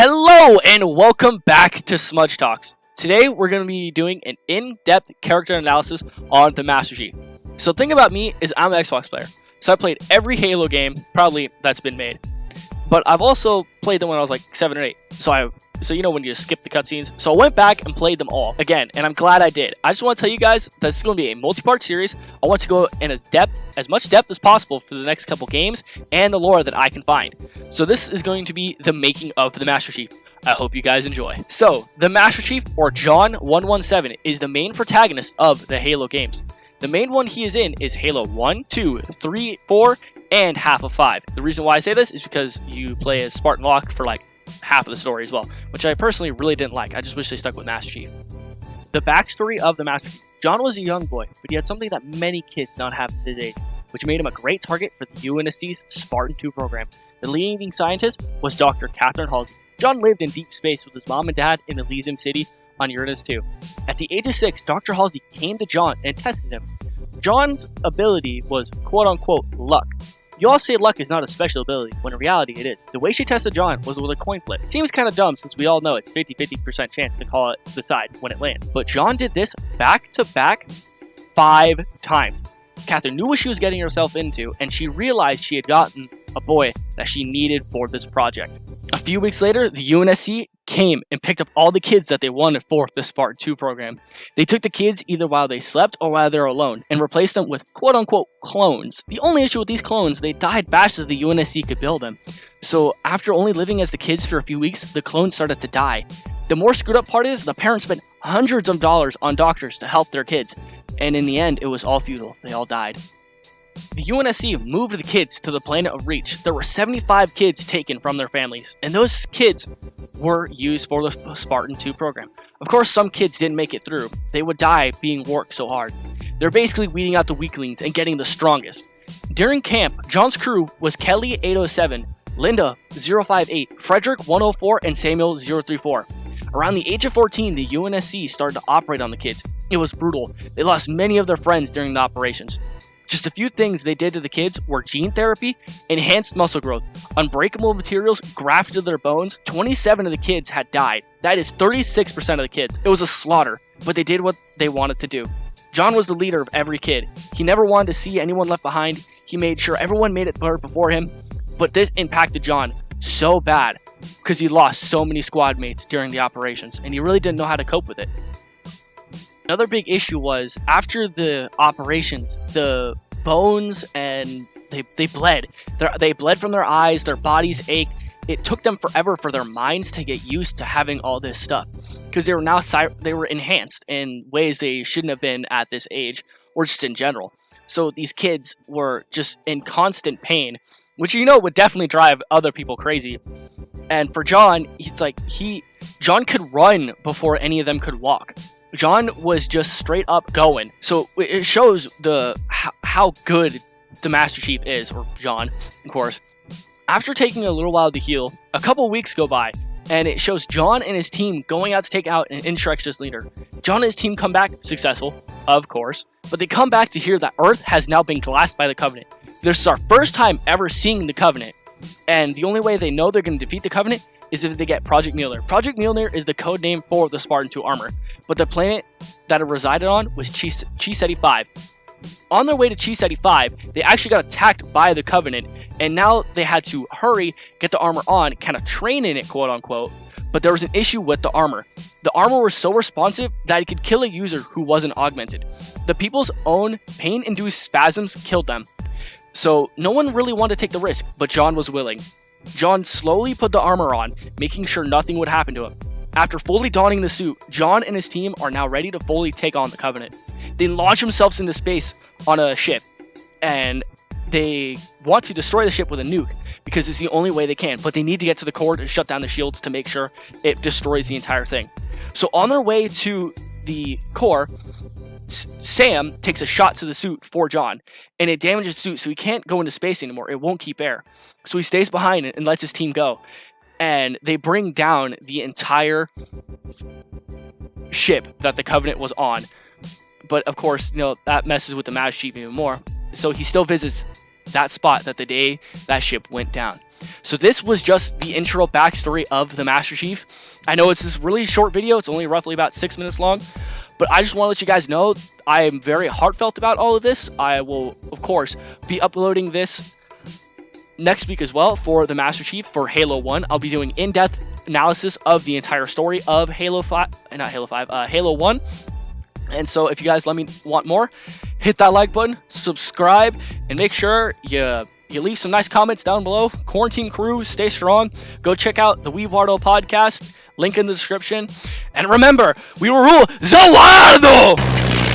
Hello and welcome back to Smudge Talks. Today we're going to be doing an in-depth character analysis on the Master Chief. So the thing about me is I'm an Xbox player. So I played every Halo game probably that's been made. But I've also played them when I was like 7 or 8. So you know when you just skip the cutscenes. So I went back and played them all again, and I'm glad I did. I just want to tell you guys that this is going to be a multi-part series. I want to go in as much depth as possible for the next couple games and the lore that I can find. So this is going to be the making of the Master Chief. I hope you guys enjoy. So the Master Chief, or John 117, is the main protagonist of the Halo games. The main one he is in is Halo 1, 2, 3, 4, and half of 5. The reason why I say this is because you play as Spartan Locke for like half of the story as well, which I personally really didn't like. I just wish they stuck with Master Chief. The backstory of the Master Chief. John was a young boy, but he had something that many kids did not have at his age, which made him a great target for the UNSC's Spartan 2 program. The leading scientist was Dr. Catherine Halsey. John lived in deep space with his mom and dad in Elysium City on Uranus 2. At the age of 6, Dr. Halsey came to John and tested him. John's ability was quote-unquote luck. You all say luck is not a special ability, when in reality it is. The way she tested John was with a coin flip. It seems kind of dumb since we all know it's 50% chance to call it the side when it lands. But John did this back-to-back 5 times. Catherine knew what she was getting herself into, and she realized she had gotten a boy that she needed for this project. A few weeks later, the UNSC came and picked up all the kids that they wanted for the Spartan 2 program. They took the kids either while they slept or while they were alone and replaced them with quote-unquote clones. The only issue with these clones, they died faster than the UNSC could build them. So after only living as the kids for a few weeks, the clones started to die. The more screwed up part is the parents spent hundreds of dollars on doctors to help their kids, and in the end it was all futile. They all died. The UNSC moved the kids to the planet of Reach. There were 75 kids taken from their families, and those kids were used for the Spartan 2 program. Of course, some kids didn't make it through. They would die being worked so hard. They're basically weeding out the weaklings and getting the strongest. During camp, John's crew was Kelly 807, Linda 058, Frederick 104, and Samuel 034. Around the age of 14, the UNSC started to operate on the kids. It was brutal. They lost many of their friends during the operations. Just a few things they did to the kids were gene therapy, enhanced muscle growth, unbreakable materials grafted to their bones. 27 of the kids had died. That is 36% of the kids. It was a slaughter, but they did what they wanted to do. John was the leader of every kid. He never wanted to see anyone left behind. He made sure everyone made it better before him, but this impacted John so bad because he lost so many squad mates during the operations, and he really didn't know how to cope with it. Another big issue was, after the operations, the bones and they bled. They bled from their eyes, their bodies ached. It took them forever for their minds to get used to having all this stuff, because they were enhanced in ways they shouldn't have been at this age, or just in general. So these kids were just in constant pain, which would definitely drive other people crazy. And for John, John could run before any of them could walk. John was just straight up going. So it shows how good the Master Chief is, or John, of course. After taking a little while to heal, a couple weeks go by, and it shows John and his team going out to take out an insurrectionist leader. John and his team come back successful, of course, but they come back to hear that Earth has now been glassed by the Covenant. This is our first time ever seeing the Covenant, and the only way they know they're going to defeat the Covenant is if they get Project Mjolnir. Project Mjolnir is the code name for the Spartan 2 armor, but the planet that it resided on was Ceti 5. On their way to Ceti 5, they actually got attacked by the Covenant, and now they had to hurry, get the armor on, kind of train in it, quote unquote, but there was an issue with the armor. The armor was so responsive that it could kill a user who wasn't augmented. The people's own pain-induced spasms killed them. So no one really wanted to take the risk, but John was willing. John slowly put the armor on, making sure nothing would happen to him. After fully donning the suit, John and his team are now ready to fully take on the Covenant. They launch themselves into space on a ship, and they want to destroy the ship with a nuke because it's the only way they can, but they need to get to the core to shut down the shields to make sure it destroys the entire thing. So on their way to the core, Sam takes a shot to the suit for John, and it damages the suit, so he can't go into space anymore. It won't keep air. So he stays behind and lets his team go. And they bring down the entire ship that the Covenant was on. But of course, that messes with the Master Chief even more. So he still visits that spot that the day that ship went down. So this was just the intro backstory of the Master Chief. I know it's this really short video. It's only roughly about 6 minutes long. But I just want to let you guys know I am very heartfelt about all of this. I will, of course, be uploading this next week as well for the Master Chief for Halo 1. I'll be doing in-depth analysis of the entire story of Halo 1. And so if you guys want more, hit that like button, subscribe, and make sure you leave some nice comments down below. Quarantine crew, stay strong. Go check out the Weevardo podcast. Link in the description. And remember, we will rule the world!